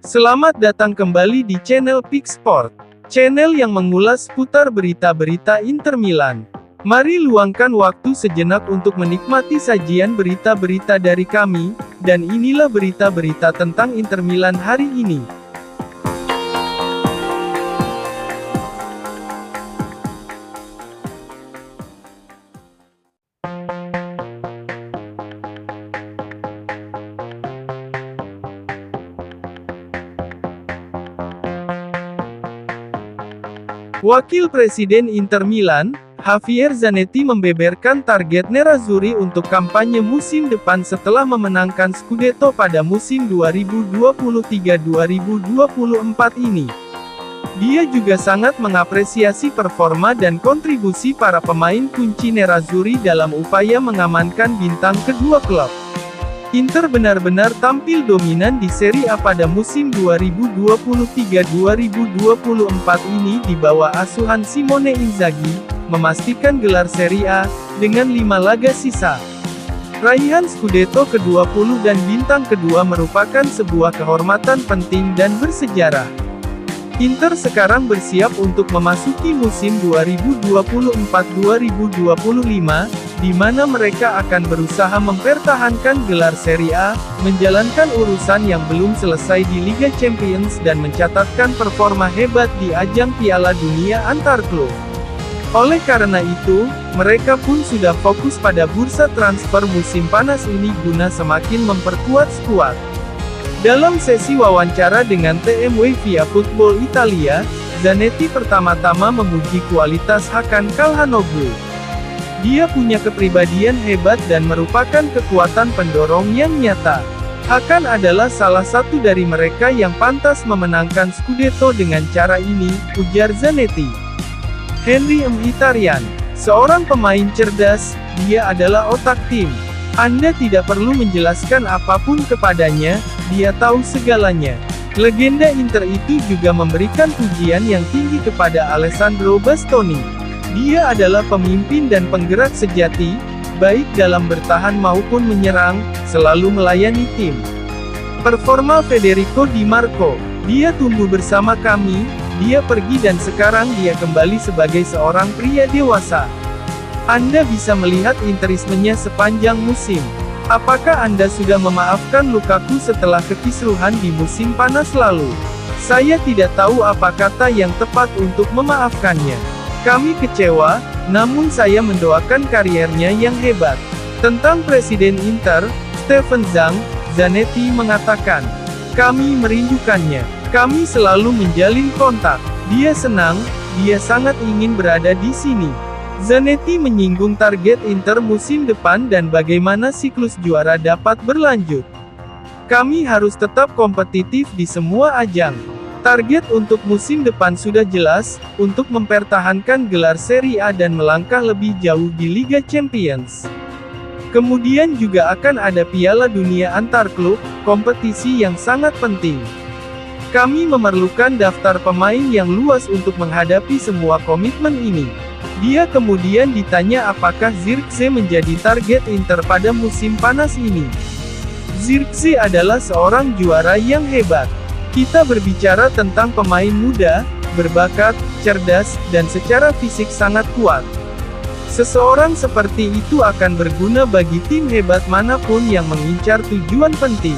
Selamat datang kembali di channel Pick Sport, channel yang mengulas seputar berita-berita Inter Milan. Mari luangkan waktu sejenak untuk menikmati sajian berita-berita dari kami, dan inilah berita-berita tentang Inter Milan hari ini. Wakil Presiden Inter Milan, Javier Zanetti membeberkan target Nerazzurri untuk kampanye musim depan setelah memenangkan Scudetto pada musim 2023-2024 ini. Dia juga sangat mengapresiasi performa dan kontribusi para pemain kunci Nerazzurri dalam upaya mengamankan bintang kedua klub. Inter benar-benar tampil dominan di Serie A pada musim 2023-2024 ini di bawah asuhan Simone Inzaghi, memastikan gelar Serie A, dengan 5 laga sisa. Raihan Scudetto ke-20 dan bintang kedua merupakan sebuah kehormatan penting dan bersejarah. Inter sekarang bersiap untuk memasuki musim 2024-2025, di mana mereka akan berusaha mempertahankan gelar Serie A, menjalankan urusan yang belum selesai di Liga Champions dan mencatatkan performa hebat di ajang Piala Dunia antar klub. Oleh karena itu, mereka pun sudah fokus pada bursa transfer musim panas ini guna semakin memperkuat skuad. Dalam sesi wawancara dengan TMW via Football Italia, Zanetti pertama-tama memuji kualitas Hakan Calhanoglu. Dia punya kepribadian hebat dan merupakan kekuatan pendorong yang nyata. Hakan adalah salah satu dari mereka yang pantas memenangkan Scudetto dengan cara ini, ujar Zanetti. Henry Mkhitaryan, seorang pemain cerdas, dia adalah otak tim. Anda tidak perlu menjelaskan apapun kepadanya, dia tahu segalanya. Legenda Inter itu juga memberikan pujian yang tinggi kepada Alessandro Bastoni. Dia adalah pemimpin dan penggerak sejati, baik dalam bertahan maupun menyerang, selalu melayani tim. Performa Federico Di Marco, dia tumbuh bersama kami, dia pergi dan sekarang dia kembali sebagai seorang pria dewasa. Anda bisa melihat interismenya sepanjang musim. Apakah Anda sudah memaafkan Lukaku setelah kekisruhan di musim panas lalu? Saya tidak tahu apa kata yang tepat untuk memaafkannya. Kami kecewa, namun saya mendoakan kariernya yang hebat. Tentang Presiden Inter, Steven Zhang, Zanetti mengatakan, kami merindukannya. Kami selalu menjalin kontak. Dia senang, dia sangat ingin berada di sini. Zanetti menyinggung target Inter musim depan dan bagaimana siklus juara dapat berlanjut. Kami harus tetap kompetitif di semua ajang. Target untuk musim depan sudah jelas, untuk mempertahankan gelar Serie A dan melangkah lebih jauh di Liga Champions. Kemudian juga akan ada Piala Dunia antar klub, kompetisi yang sangat penting. Kami memerlukan daftar pemain yang luas untuk menghadapi semua komitmen ini. Dia kemudian ditanya apakah Zirkzee menjadi target Inter pada musim panas ini. Zirkzee adalah seorang juara yang hebat. Kita berbicara tentang pemain muda, berbakat, cerdas, dan secara fisik sangat kuat. Seseorang seperti itu akan berguna bagi tim hebat manapun yang mengincar tujuan penting.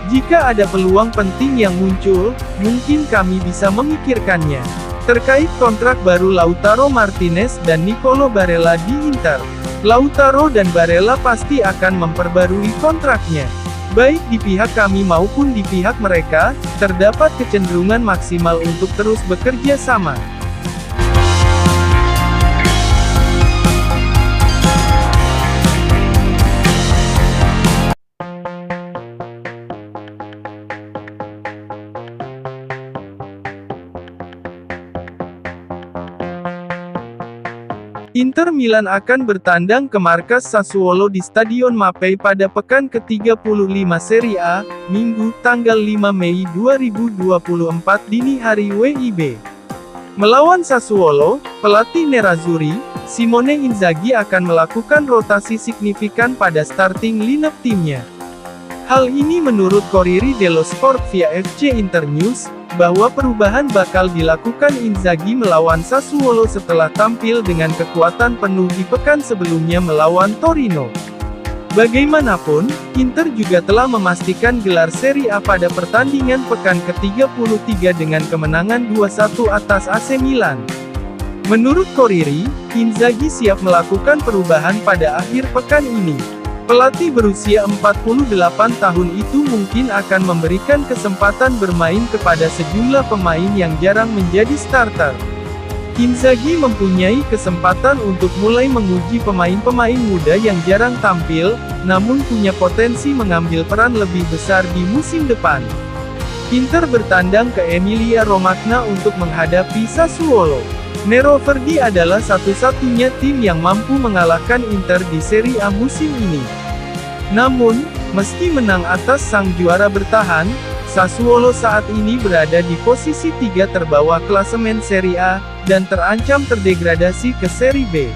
Jika ada peluang penting yang muncul, mungkin kami bisa memikirkannya. Terkait kontrak baru Lautaro Martinez dan Nicolo Barella di Inter, Lautaro dan Barella pasti akan memperbarui kontraknya. Baik di pihak kami maupun di pihak mereka, terdapat kecenderungan maksimal untuk terus bekerja sama. Inter Milan akan bertandang ke markas Sassuolo di Stadion Mapei pada pekan ke-35 Serie A, Minggu, tanggal 5 Mei 2024 dini hari WIB. Melawan Sassuolo, pelatih Nerazzurri, Simone Inzaghi akan melakukan rotasi signifikan pada starting lineup timnya. Hal ini menurut Corriere dello Sport via FC Internews, bahwa perubahan bakal dilakukan Inzaghi melawan Sassuolo setelah tampil dengan kekuatan penuh di pekan sebelumnya melawan Torino. Bagaimanapun, Inter juga telah memastikan gelar Serie A pada pertandingan pekan ke-33 dengan kemenangan 2-1 atas AC Milan. Menurut Corriere, Inzaghi siap melakukan perubahan pada akhir pekan ini. Pelatih berusia 48 tahun itu mungkin akan memberikan kesempatan bermain kepada sejumlah pemain yang jarang menjadi starter. Inzaghi mempunyai kesempatan untuk mulai menguji pemain-pemain muda yang jarang tampil, namun punya potensi mengambil peran lebih besar di musim depan. Inter bertandang ke Emilia-Romagna untuk menghadapi Sassuolo. Nero Verdi adalah satu-satunya tim yang mampu mengalahkan Inter di Serie A musim ini. Namun, meski menang atas sang juara bertahan, Sassuolo saat ini berada di posisi 3 terbawah klasemen Serie A, dan terancam terdegradasi ke Serie B.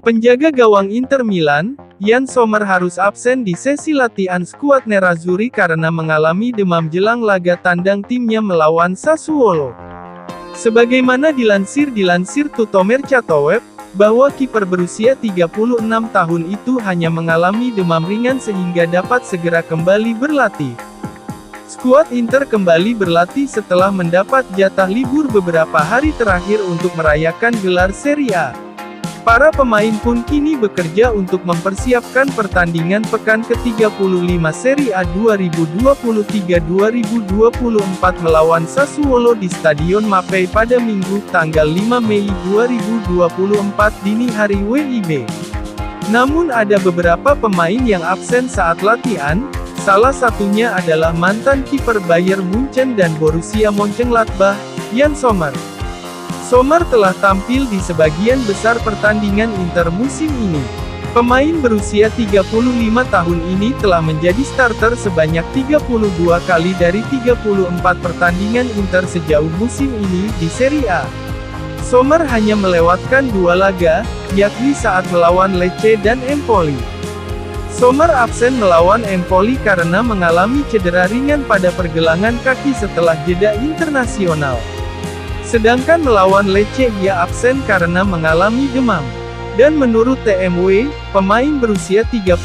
Penjaga gawang Inter Milan, Yann Sommer harus absen di sesi latihan skuad Nerazzurri karena mengalami demam jelang laga tandang timnya melawan Sassuolo. Sebagaimana dilansir Tutto Mercato Web, bahwa kiper berusia 36 tahun itu hanya mengalami demam ringan sehingga dapat segera kembali berlatih. Skuad Inter kembali berlatih setelah mendapat jatah libur beberapa hari terakhir untuk merayakan gelar Serie A. Para pemain pun kini bekerja untuk mempersiapkan pertandingan pekan ke-35 Serie A 2023-2024 melawan Sassuolo di Stadion Mapei pada Minggu, tanggal 5 Mei 2024 dini hari WIB. Namun ada beberapa pemain yang absen saat latihan, salah satunya adalah mantan kiper Bayern Munchen dan Borussia Mönchengladbach, Yann Sommer. Sommer telah tampil di sebagian besar pertandingan Inter musim ini. Pemain berusia 35 tahun ini telah menjadi starter sebanyak 32 kali dari 34 pertandingan Inter sejauh musim ini di Serie A. Sommer hanya melewatkan 2 laga, yakni saat melawan Lecce dan Empoli. Sommer absen melawan Empoli karena mengalami cedera ringan pada pergelangan kaki setelah jeda internasional. Sedangkan melawan Lecce ia absen karena mengalami demam. Dan menurut TMW, pemain berusia 35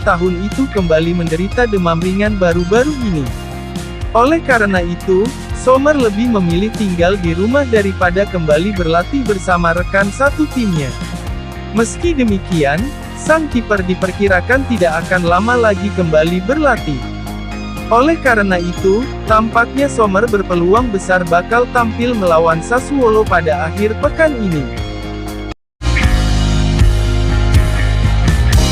tahun itu kembali menderita demam ringan baru-baru ini. Oleh karena itu, Sommer lebih memilih tinggal di rumah daripada kembali berlatih bersama rekan satu timnya. Meski demikian, sang kiper diperkirakan tidak akan lama lagi kembali berlatih. Oleh karena itu, tampaknya Sommer berpeluang besar bakal tampil melawan Sassuolo pada akhir pekan ini.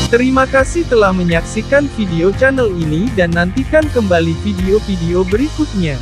Terima kasih telah menyaksikan video channel ini dan nantikan kembali video-video berikutnya.